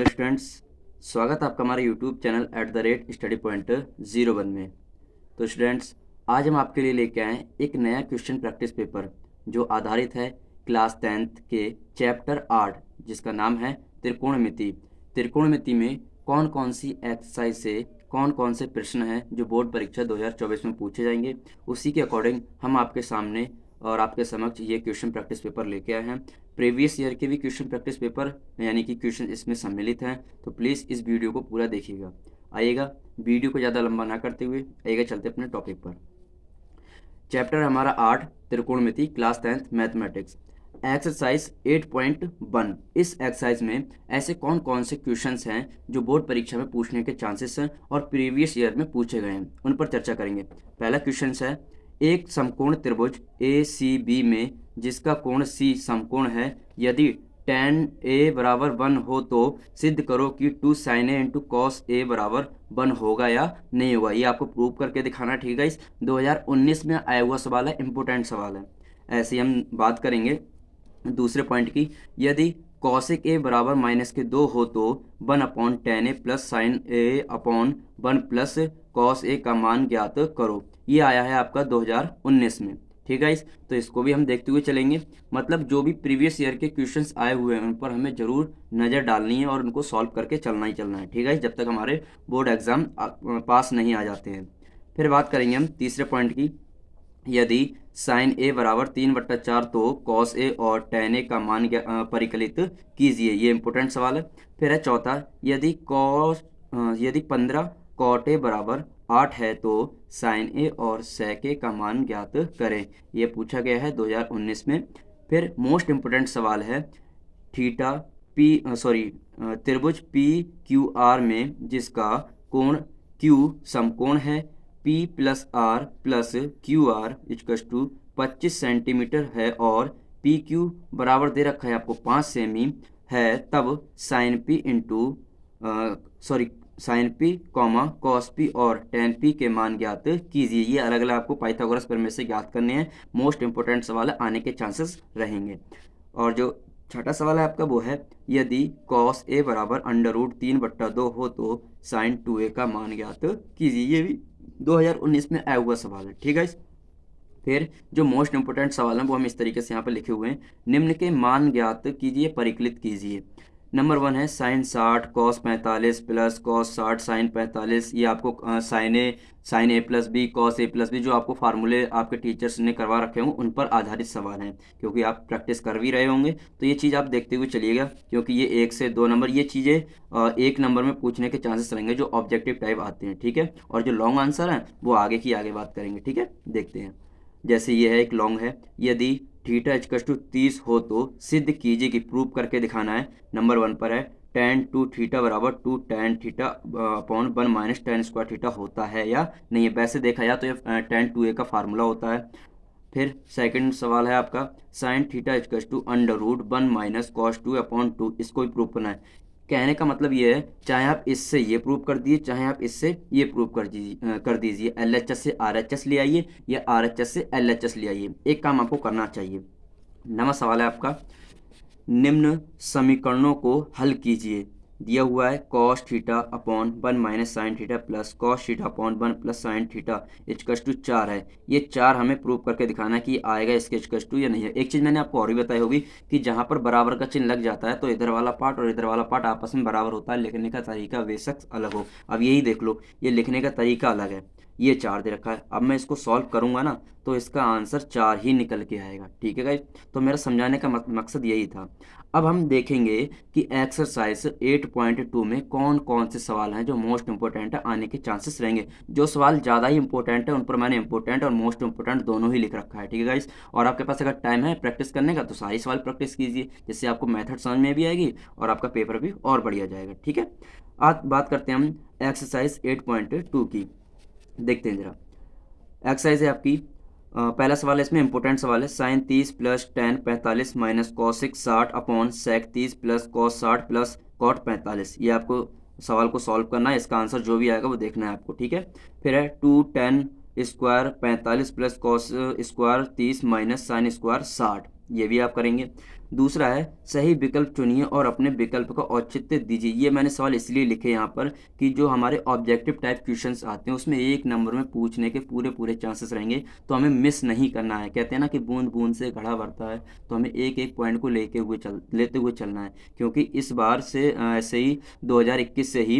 Hello students, स्वागत है आपका हमारे यूट्यूब चैनल @स्टडी पॉइंट 01 में। तो स्टूडेंट्स, आज हम आपके लिए लेके आए एक नया क्वेश्चन प्रैक्टिस पेपर जो आधारित है क्लास 10th के चैप्टर 8 जिसका नाम है त्रिकोणमिति। त्रिकोणमिति में कौन कौन सी एक्सरसाइज से कौन कौन से प्रश्न हैं जो बोर्ड परीक्षा 2024 में पूछे जाएंगे, उसी के अकॉर्डिंग हम आपके सामने और आपके समक्ष ये क्वेश्चन प्रैक्टिस पेपर लेके आए हैं। प्रीवियस ईयर के भी क्वेश्चन प्रैक्टिस पेपर यानी कि क्वेश्चन इसमें सम्मिलित हैं, तो प्लीज़ इस वीडियो को पूरा देखिएगा। आइएगा, वीडियो को ज़्यादा लंबा ना करते हुए आइएगा चलते अपने टॉपिक पर। चैप्टर हमारा 8 त्रिकोणमिति, क्लास 10th मैथमेटिक्स, एक्सरसाइज 8.1। इस एक्सरसाइज में ऐसे कौन कौन से क्वेश्चंस हैं जो बोर्ड परीक्षा में पूछने के चांसेस हैं और प्रीवियस ईयर में पूछे गए हैं, उन पर चर्चा करेंगे। पहला क्वेश्चन है, एक समकोण त्रिभुज ACB में जिसका कोण C समकोण है, यदि tan A बराबर 1 हो तो सिद्ध करो कि 2 sin A into cos A बराबर 1 होगा या नहीं होगा। ये आपको प्रूव करके दिखाना, ठीक है। इस 2019 में आया हुआ सवाल है, इम्पोर्टेंट सवाल है। ऐसे ही हम बात करेंगे दूसरे पॉइंट की, यदि cosec A बराबर -2 हो तो 1/tan A plus sign A/1 plus cos A का मान ज्ञात करो। ये आया है आपका 2019 में, ठीक है। तो इसको भी हम देखते हुए चलेंगे। मतलब जो भी प्रीवियस ईयर के क्वेश्चंस आए हुए हैं उन पर हमें ज़रूर नज़र डालनी है और उनको सॉल्व करके चलना ही चलना है, ठीक है, जब तक हमारे बोर्ड एग्ज़ाम पास नहीं आ जाते हैं। फिर बात करेंगे हम तीसरे पॉइंट की, यदि साइन A बराबर 3/4 तो कॉस A और tan A का मान परिकलित कीजिए। ये इंपॉर्टेंट सवाल है। फिर है चौथा, यदि 15 cot A बराबर 8 है तो साइन A और sec A का मान ज्ञात करें। ये पूछा गया है 2019 में। फिर मोस्ट इम्पोर्टेंट सवाल है, त्रिभुज PQR में जिसका कोण Q समकोण है, P plus R plus QR equals to 25 centimetre है और PQ बराबर दे रखा है आपको 5 सेमी है, तब साइन P, cos P और tan P के मान ज्ञात कीजिए। ये अलग अलग आपको पाइथागोरस प्रमेय से ज्ञात करने हैं। मोस्ट इंपोर्टेंट सवाल है, आने के चांसेस रहेंगे। और जो छठा सवाल है आपका वो है, यदि cos A बराबर √3/2 हो तो sin 2A का मान ज्ञात कीजिए। ये भी 2019 में आया हुआ सवाल है, ठीक है। फिर जो मोस्ट इंपोर्टेंट सवाल हैं वो हम इस तरीके से यहाँ पर लिखे हुए हैं, निम्न के मान ज्ञात कीजिए, परिकलित कीजिए। नंबर 1 है sin 60 cos 45 plus cos 60 sin 45। ये आपको sin A plus B cos A plus B जो आपको फार्मूले आपके टीचर्स ने करवा रखे हों उन पर आधारित सवाल हैं, क्योंकि आप प्रैक्टिस कर भी रहे होंगे तो ये चीज़ आप देखते हुए चलिएगा, क्योंकि ये 1 से 2 नंबर ये चीज़ें 1 नंबर में पूछने के चांसेस रहेंगे जो ऑब्जेक्टिव टाइप आते हैं, ठीक है। और जो लॉन्ग आंसर हैं वो आगे की आगे बात करेंगे, ठीक है। देखते हैं, जैसे ये है एक लॉन्ग है, यदि थीटा इक्वल टू 30 हो तो सिद्ध कीजिए कि प्रूव करके दिखाना है। नंबर 1 पर है tan 2 थीटा बराबर 2 tan theta upon 1 minus tan square theta होता है या नहीं है। वैसे देखा जाए तो ये tan 2A का फार्मूला होता है। फिर सेकंड सवाल है आपका, sine theta equal to √1 minus cos 2/2। इसको भी प्रूव करना है। कहने का मतलब ये है, चाहे आप इससे ये प्रूव कर दीजिए, चाहे आप इससे ये प्रूव कर दीजिए। LHS से RHS ले आइए या RHS से LHS ले आइए, एक काम आपको करना चाहिए। नवा सवाल है आपका, निम्न समीकरणों को हल कीजिए। दिया हुआ है cos theta upon 1 minus sine theta plus cos theta upon 1 plus sine theta equal to 4 है। ये 4 हमें प्रूव करके दिखाना है कि आएगा इसके इक्वल टू या नहीं है। एक चीज़ मैंने आपको और भी बताई होगी कि जहाँ पर बराबर का चिन्ह लग जाता है तो इधर वाला पार्ट और इधर वाला पार्ट आपस में बराबर होता है, लिखने का तरीका बेशक अलग हो। अब यही देख लो, ये लिखने का तरीका अलग है, ये 4 दे रखा है। अब मैं इसको सॉल्व करूंगा ना तो इसका आंसर 4 ही निकल के आएगा, ठीक है गाइस। तो मेरा समझाने का मकसद यही था। अब हम देखेंगे कि एक्सरसाइज 8.2 में कौन कौन से सवाल हैं जो मोस्ट इंपोर्टेंट है, आने के चांसेस रहेंगे। जो सवाल ज़्यादा ही इंपॉर्टेंट है उन पर मैंने इंपॉर्टेंट और मोस्ट इंपोर्टेंट दोनों ही लिख रखा है, ठीक है गाइस। और आपके पास अगर टाइम है प्रैक्टिस करने का तो सारी सवाल प्रैक्टिस कीजिए, जिससे आपको मेथड समझ में भी आएगी और आपका पेपर भी और बढ़िया जाएगा, ठीक है। आज बात करते हैं हम एक्सरसाइज 8.2 की। देखते हैं जरा, एक्सरसाइज है आपकी। पहला सवाल है, इसमें इंपॉर्टेंट सवाल है, sine 30 plus tan 45 minus cosec 60 upon sec 30 plus cos 60 plus cot 45। ये आपको सवाल को सॉल्व करना है, इसका आंसर जो भी आएगा वो देखना है आपको, ठीक है। फिर है 2 tan square 45 plus cos square 30 minus sine square 60। ये भी आप करेंगे। दूसरा है सही विकल्प चुनिए और अपने विकल्प का औचित्य दीजिए। ये मैंने सवाल इसलिए लिखे यहाँ पर कि जो हमारे ऑब्जेक्टिव टाइप क्वेश्चंस आते हैं उसमें एक नंबर में पूछने के पूरे पूरे चांसेस रहेंगे, तो हमें मिस नहीं करना है। कहते हैं ना कि बूंद बूंद से घड़ा भरता है, तो हमें एक एक पॉइंट को लेते हुए चलना है, क्योंकि इस बार से ऐसे ही 2021 से ही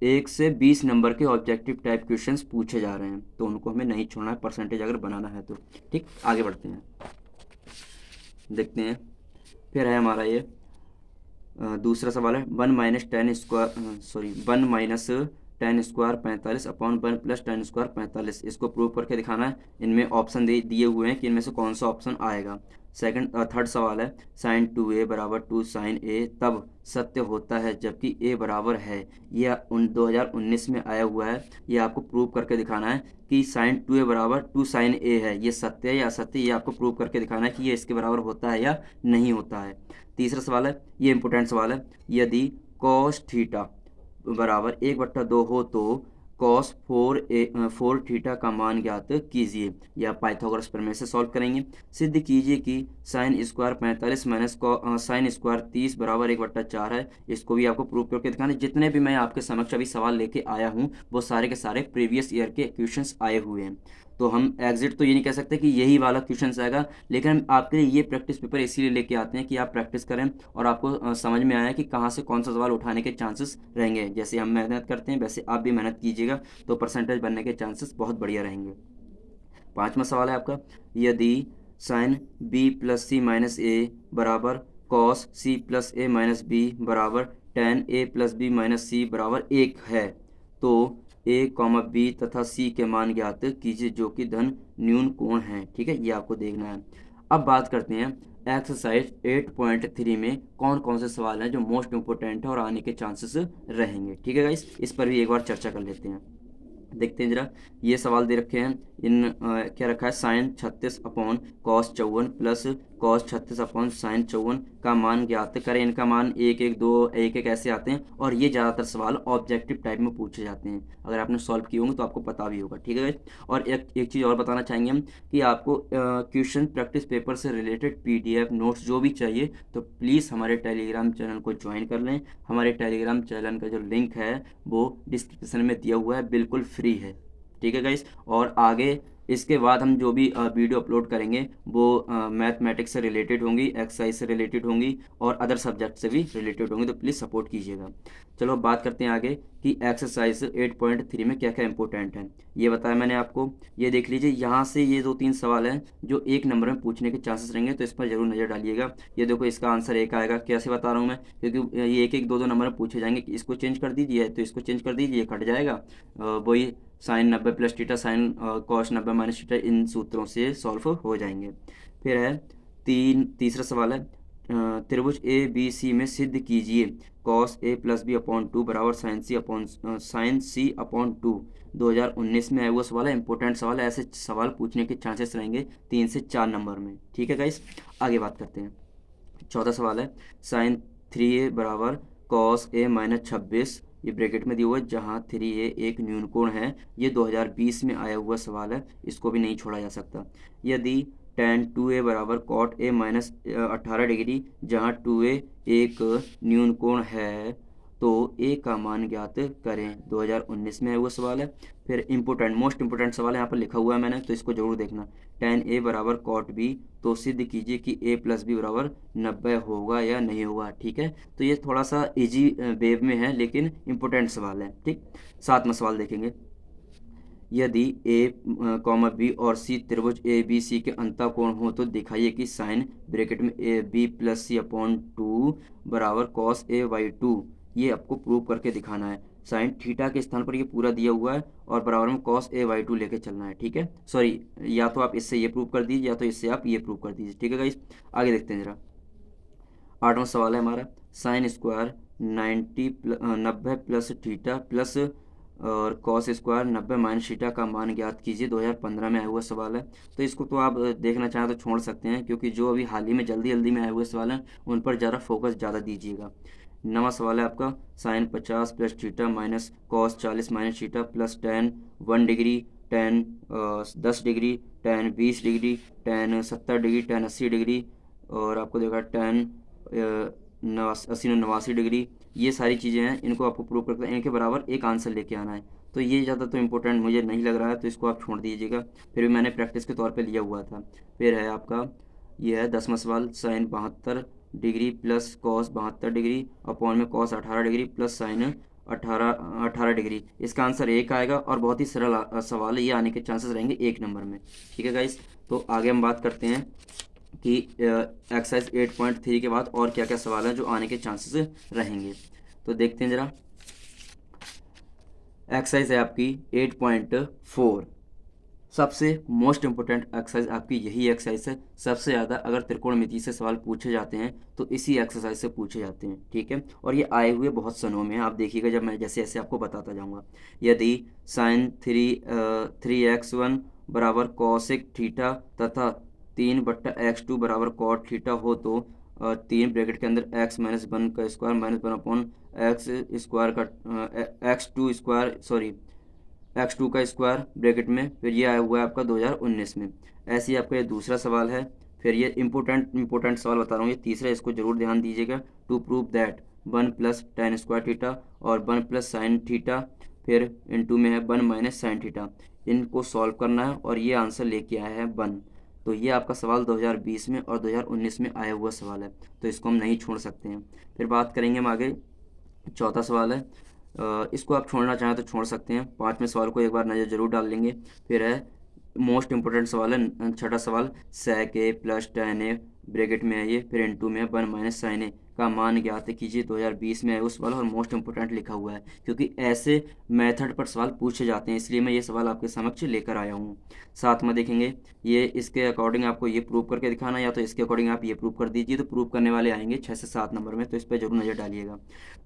1 से 20 नंबर के ऑब्जेक्टिव टाइप क्वेश्चंस पूछे जा रहे हैं, तो उनको हमें नहीं छोड़ना है परसेंटेज अगर बनाना है तो। ठीक, आगे बढ़ते हैं, देखते हैं। फिर है हमारा ये दूसरा सवाल है 1 - 10² 45 अपॉन 1 + 10² 45। इसको प्रूव करके दिखाना है। इनमें ऑप्शन दिए हुए हैं कि इनमें से कौन सा ऑप्शन आएगा। थर्ड सवाल है sin 2a = 2 sin a तब सत्य होता है जबकि a बराबर है। यह 2019 में आया हुआ है। ये आपको प्रूव करके दिखाना है कि sin 2a = 2 sin a है, ये सत्य है या असत्य, ये आपको प्रूव करके दिखाना है कि ये इसके बराबर होता है या नहीं होता है। तीसरा सवाल है, ये इंपॉर्टेंट सवाल है, यदि cos थीटा बराबर 1/2 हो तो cos 4 थीटा का मान ज्ञात कीजिए। या पाइथागोरस प्रमेय से सॉल्व करेंगे। सिद्ध कीजिए कि sin square 45 minus sin square 30 बराबर 1/4 है। इसको भी आपको प्रूव करके दिखाना। जितने भी मैं आपके समक्ष अभी सवाल लेके आया हूँ वो सारे के सारे प्रीवियस ईयर के क्वेश्चंस आए हुए हैं, तो हम एग्जिट तो ये नहीं कह सकते कि यही वाला क्वेश्चन आएगा, लेकिन हम आपके लिए ये प्रैक्टिस पेपर इसीलिए लेके आते हैं कि आप प्रैक्टिस करें और आपको समझ में आया कि कहाँ से कौन सा सवाल उठाने के चांसेस रहेंगे। जैसे हम मेहनत करते हैं वैसे आप भी मेहनत कीजिएगा, तो परसेंटेज बनने के चांसेस बहुत बढ़िया रहेंगे। पांचवा सवाल है आपका, यदि sin b + c - a बराबर cos c + a - b बराबर tan a + b - c बराबर 1 है तो a, b तथा c के मान ज्ञात कीजिए जो कि धन न्यून कोण है। ठीक है, ये आपको देखना है। अब बात करते हैं एक्सरसाइज 8.3 में कौन कौन से सवाल हैं जो मोस्ट इंपोर्टेंट है और आने के चांसेस रहेंगे। ठीक है गाइस, इस पर भी एक बार चर्चा कर लेते हैं। देखते हैं जरा, ये सवाल दे रखे हैं। क्या रखा है, sin 36 upon cos 54 plus cos 36 upon sin 54 का मान ज्ञात करें। इनका मान 1 1 2 1 1 ऐसे आते हैं और ये ज़्यादातर सवाल ऑब्जेक्टिव टाइप में पूछे जाते हैं। अगर आपने सॉल्व किए होंगे तो आपको पता भी होगा। ठीक है guys? और एक चीज़ और बताना चाहेंगे हम कि आपको क्वेश्चन प्रैक्टिस पेपर से रिलेटेड PDF नोट्स जो भी चाहिए तो प्लीज़ हमारे टेलीग्राम चैनल को ज्वाइन कर लें। हमारे टेलीग्राम चैनल का जो लिंक है वो डिस्क्रिप्शन में दिया हुआ है, बिल्कुल फ्री है। ठीक है गाइस, और आगे इसके बाद हम जो भी वीडियो अपलोड करेंगे वो मैथमेटिक्स से रिलेटेड होंगी, एक्सरसाइज से रिलेटेड होंगी और अदर सब्जेक्ट से भी रिलेटेड होंगी, तो प्लीज़ सपोर्ट कीजिएगा। चलो अब बात करते हैं आगे कि एक्सरसाइज 8.3 में क्या क्या इंपॉर्टेंट है। ये बताया मैंने आपको, ये देख लीजिए। यहाँ से ये 2-3 सवाल हैं जो एक नंबर में पूछने के चांसेस रहेंगे, तो इस पर जरूर नज़र डालिएगा। ये देखो, इसका आंसर एक आएगा। कैसे बता रहा हूँ मैं, क्योंकि ये 1 1 2 2 नंबर में पूछे जाएंगे कि इसको चेंज कर दीजिए तो इसको चेंज कर दीजिए, कट जाएगा। वही sin 90 + theta sin cos 90 - theta, इन सूत्रों से सॉल्व हो जाएंगे। फिर है तीसरा सवाल है, त्रिभुज ABC में सिद्ध कीजिए cos a + b अपॉन 2 बराबर sin c अपॉन 2। 2019 में आया हुआ सवाल है, इंपॉर्टेंट सवाल है। ऐसे सवाल पूछने के चांसेस रहेंगे 3 से 4 नंबर में। ठीक है गाइस, आगे बात करते हैं। चौथा सवाल है sin 3a बराबर cos a - 26, ये ब्रैकेट में दिया हुआ है, जहाँ 3a एक न्यून कोण है। ये 2020 में आया हुआ सवाल है, इसको भी नहीं छोड़ा जा सकता। यदि tan 2a बराबर cot a - 18 डिग्री, जहाँ 2a एक न्यून कोण है तो a का मान ज्ञात करें। 2019 में आया हुआ सवाल है। फिर मोस्ट इंपोर्टेंट सवाल है, यहाँ पर लिखा हुआ है मैंने, तो इसको जरूर देखना। tan a बराबर cot b, तो सिद्ध कीजिए कि a + b बराबर 90 होगा या नहीं होगा। ठीक है, तो ये थोड़ा सा इजी वेव में है लेकिन इंपॉर्टेंट सवाल है। ठीक, 7वां सवाल देखेंगे। यदि a, b और c त्रिभुज ABC के अंतःकोण हो तो दिखाइए कि साइन ब्रैकेट में b + c अपॉन 2 बराबर cos a/2। ये आपको प्रूव करके दिखाना है। साइन थीटा के स्थान पर ये पूरा दिया हुआ है और बराबर में cos a/2 लेके चलना है। ठीक है, सॉरी, या तो आप इससे ये प्रूव कर दीजिए या तो इससे आप ये प्रूव कर दीजिए। ठीक है गाइस, आगे देखते हैं जरा। 8वां सवाल है हमारा, sine square 90 plus theta plus और कॉस स्क्वायर 90 - थीटा का मान ज्ञात कीजिए। 2015 में आया हुआ सवाल है, तो इसको तो आप देखना चाहें तो छोड़ सकते हैं, क्योंकि जो अभी हाल ही में जल्दी जल्दी में आए हुए सवाल हैं उन पर ज़्यादा फोकस ज़्यादा दीजिएगा। 9वां सवाल है आपका, sine 50 + theta minus cos 40 - theta plus tan 1 degree tan 10 degree, tan 20 degree, tan 70 degree, tan 80 degree, और आपको देखा टेन 80 डिग्री। ये सारी चीज़ें हैं, इनको आपको प्रूव करके इनके बराबर एक आंसर लेके आना है। तो ये ज़्यादा तो इम्पोर्टेंट मुझे नहीं लग रहा है, तो इसको आप छोड़ दीजिएगा, फिर भी मैंने प्रैक्टिस के तौर पे लिया हुआ था। फिर है आपका, ये है 10वां सवाल, sine 72 degree plus cos 72 degree upon में cos 18 degree plus sine 18 degree. इसका आंसर एक आएगा और बहुत ही सरल सवाल है, ये आने के चांसेस रहेंगे 1 नंबर में। ठीक है गाइस, तो आगे हम बात करते हैं कि एक्सरसाइज 8.3 के बाद और क्या क्या सवाल हैं जो आने के चांसेस रहेंगे। तो देखते हैं ज़रा, एक्सरसाइज है आपकी 8.4। सबसे मोस्ट इम्पोर्टेंट एक्सरसाइज आपकी यही एक्सरसाइज है। सबसे ज़्यादा अगर त्रिकोणमिति से सवाल पूछे जाते हैं तो इसी एक्सरसाइज से पूछे जाते हैं। ठीक है, और ये आए हुए बहुत सनों में हैं, आप देखिएगा जब मैं जैसे जैसे आपको बताता जाऊँगा। यदि साइन 3x1 बराबर कॉसेक थीटा तथा 3/x2 बराबर कॉट थीटा हो तो 3 ब्रैकेट के अंदर x माइनस 1 का square minus 1 upon x square का x2 का स्क्वायर ब्रैकेट में, फिर ये आया हुआ है आपका 2019 में। ऐसे ही आपका ये दूसरा सवाल है। फिर ये इंपॉर्टेंट सवाल बता रहा हूँ, ये तीसरा, इसको जरूर ध्यान दीजिएगा। To prove that 1 plus tan square theta और 1 प्लस साइन थीटा, फिर इनटू में है 1 माइनस साइन थीटा। इनको सॉल्व करना है और ये आंसर लेके आया है 1। तो ये आपका सवाल 2020 में और 2019 में आया हुआ सवाल है, तो इसको हम नहीं छोड़ सकते हैं। फिर बात करेंगे हम आगे, चौथा सवाल है, इसको आप छोड़ना चाहें तो छोड़ सकते हैं। 5वें सवाल को एक बार नज़र जरूर डाल लेंगे। फिर है मोस्ट इंपॉर्टेंट सवाल है छठा सवाल, sec a plus tan a bracket में है ये, फिर इनटू में है 1 माइनस साइन ए का मान ज्ञात कीजिए। 2020 में है उस सवाल और मोस्ट इंपॉर्टेंट लिखा हुआ है, क्योंकि ऐसे मेथड पर सवाल पूछे जाते हैं, इसलिए मैं ये सवाल आपके समक्ष लेकर आया हूँ। साथ में देखेंगे, ये इसके अकॉर्डिंग आपको ये प्रूव करके दिखाना, या तो इसके अकॉर्डिंग आप ये प्रूव कर दीजिए। तो प्रूव करने वाले आएंगे 6 से 7 नंबर में, तो इस पर जरूर नज़र डालिएगा।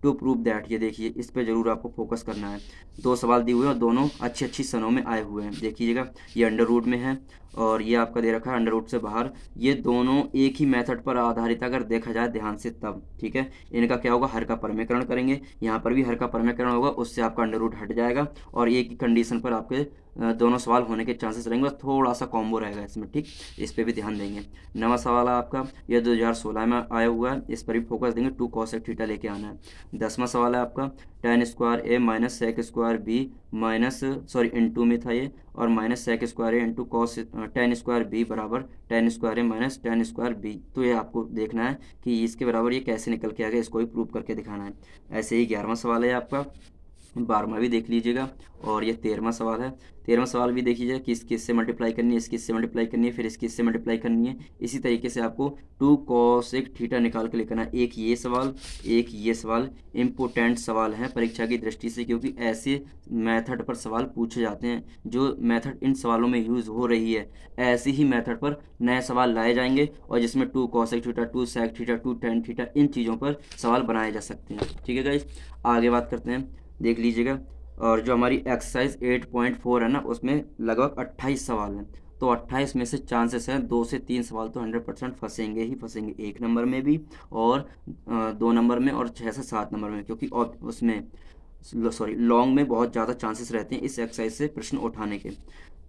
टू प्रूव दैट, ये देखिए इस पर जरूर आपको फोकस करना है। 2 सवाल दिए हुए हैं और दोनों अच्छी अच्छी सनों में आए हुए हैं। देखिएगा, ये अंडर रूट में है और ये आपका दे रखा है अंडर रूट से बाहर। ये दोनों एक ही मेथड पर आधारित अगर देखा जाए ध्यान से तब। ठीक है, इनका क्या होगा, हर का परमीकरण करेंगे, यहाँ पर भी हर का परमीकरण होगा, उससे आपका अंडर रूट हट जाएगा और एक ही कंडीशन पर आपके दोनों सवाल होने के चांसेस रहेंगे, बस थोड़ा सा कॉम्बो रहेगा इसमें। ठीक, इस पर भी ध्यान देंगे। 9वां सवाल है आपका, यह 2016 में आया हुआ है, इस पर भी फोकस देंगे। 2 cosec थीटा लेके आना है। 10वां सवाल है आपका, tan square A minus sec square B minus into में था ये, और minus sec square A into cos tan square B बराबर tan square A minus tan square B. तो ये आपको देखना है कि इसके बराबर ये कैसे निकल के आ गया, इसको भी प्रूव करके दिखाना है। ऐसे ही 11वां सवाल है आपका, 12वां भी देख लीजिएगा, और ये 13वां सवाल है। 13वां सवाल भी देखिएगा कि किस से मल्टीप्लाई करनी है, इस किस से मल्टीप्लाई करनी है, फिर इस किस से मल्टीप्लाई करनी है। इसी तरीके से आपको 2 cosec थीटा निकाल के लिखना है। एक ये सवाल, एक ये सवाल इम्पोर्टेंट सवाल है परीक्षा की दृष्टि से, क्योंकि ऐसे मेथड पर सवाल पूछे जाते हैं। जो मेथड इन सवालों में यूज़ हो रही है, ऐसे ही मेथड पर नए सवाल लाए जाएंगे और जिसमें 2 cosec theta, 2 sec theta, 2 tan theta, इन चीज़ों पर सवाल बनाए जा सकते हैं। ठीक है गाइस, आगे बात करते हैं, देख लीजिएगा। और जो हमारी एक्सरसाइज 8.4 है ना, उसमें लगभग 28 सवाल हैं। तो 28 में से चांसेस हैं 2 से 3 सवाल तो 100% फंसेंगे ही फंसेंगे, 1 नंबर में भी और 2 नंबर में और 6 से 7 नंबर में, क्योंकि उसमें लॉन्ग में बहुत ज़्यादा चांसेस रहते हैं इस एक्सरसाइज से प्रश्न उठाने के।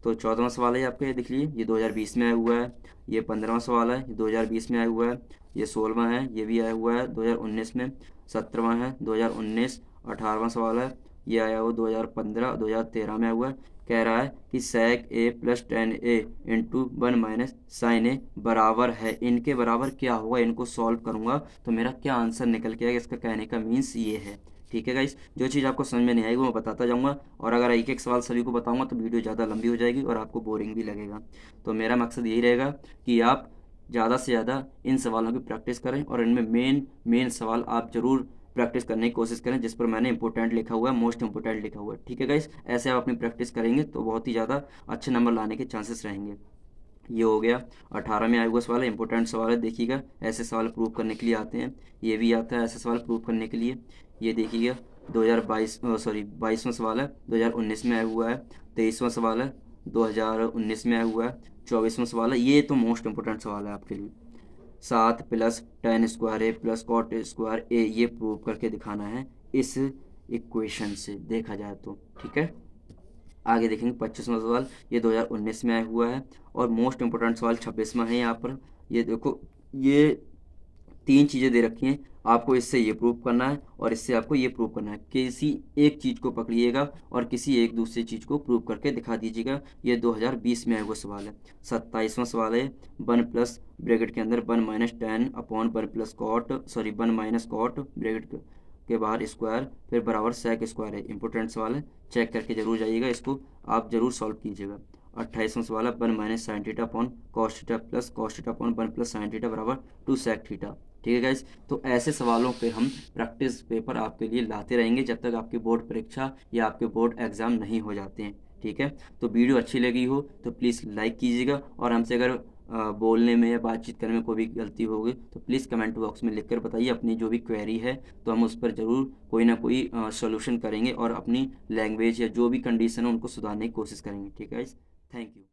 तो 14वां सवाल है आपका, ये देख लीजिए, ये 2020 में आया हुआ है। ये 15वां सवाल है, ये 2020 में आया हुआ है। ये 16वां है, ये भी आया हुआ है 2019 में। 17वां है 2019। 18वां सवाल है, ये आया हुआ 2015, 2013 में आया हुआ है। कह रहा है कि sec a plus tan a into 1 minus sine A बराबर है, इनके बराबर क्या होगा, इनको सॉल्व करूंगा तो मेरा क्या आंसर निकल के आएगा। इसका कहने का मीन्स ये है। ठीक है गाइस, जो चीज़ आपको समझ में नहीं आएगी वो मैं बताता जाऊंगा, और अगर एक एक सवाल सभी को बताऊंगा तो वीडियो ज़्यादा लंबी हो जाएगी और आपको बोरिंग भी लगेगा। तो मेरा मकसद यही रहेगा कि आप ज़्यादा से ज़्यादा इन सवालों की प्रैक्टिस करें और इनमें मेन सवाल आप ज़रूर प्रैक्टिस करने की कोशिश करें, जिस पर मैंने इंपॉर्टेंट लिखा हुआ है, मोस्ट इंपॉर्टेंट लिखा हुआ है। ठीक है गाइस, ऐसे आप अपनी प्रैक्टिस करेंगे तो बहुत ही ज़्यादा अच्छे नंबर लाने के चांसेस रहेंगे। ये हो गया 18 में आया हुआ सवाल है, इंपॉर्टेंट सवाल है, देखिएगा। ऐसे सवाल प्रूव करने के लिए आते हैं, ये भी आता है ऐसे सवाल प्रूव करने के लिए। ये देखिएगा 22वां सवाल है, 2019 में आया हुआ है। 23वां सवाल है, 2019 में आया हुआ है। 24वां सवाल है, ये तो मोस्ट इंपॉर्टेंट सवाल है आपके लिए। 7 प्लस tan स्क्वायर ए प्लस कॉट स्क्वायर ए, ये प्रूव करके दिखाना है इस इक्वेशन से देखा जाए तो। ठीक है, आगे देखेंगे 25वां सवाल, ये 2019 में आया हुआ है। और मोस्ट इंपोर्टेंट सवाल 26वां है यहाँ पर। ये देखो, ये 3 चीज़ें दे रखी हैं, आपको इससे ये प्रूव करना है और इससे आपको ये प्रूव करना है। किसी एक चीज़ को पकड़िएगा और किसी एक दूसरी चीज़ को प्रूव करके दिखा दीजिएगा। ये 2020 में आया हुआ सवाल है। 27वां सवाल है, 1 प्लस ब्रैकेट के अंदर 1 minus 10 upon 1 plus cot, sorry 1 minus cot bracket के बाहर स्क्वायर फिर बराबर सेक स्क्वायर है। इंपॉर्टेंट सवाल है, चेक करके जरूर जाइएगा, इसको आप जरूर सॉल्व कीजिएगा। 28वां सवाल है, 1 minus sine theta upon cos theta plus cos theta upon 1 plus sine theta बराबर 2 सेक थीटा। ठीक है गाइज, तो ऐसे सवालों पे हम प्रैक्टिस पेपर आपके लिए लाते रहेंगे जब तक आपकी बोर्ड परीक्षा या आपके बोर्ड एग्जाम नहीं हो जाते हैं। ठीक है, तो वीडियो अच्छी लगी हो तो प्लीज़ लाइक कीजिएगा, और हमसे अगर बोलने में या बातचीत करने में कोई भी गलती होगी तो प्लीज़ कमेंट बॉक्स में लिखकर बताइए अपनी जो भी क्वेरी है, तो हम उस पर ज़रूर कोई ना कोई सॉल्यूशन करेंगे और अपनी लैंग्वेज या जो भी कंडीशन है उनको सुधारने की कोशिश करेंगे। ठीक है गाइज, थैंक यू।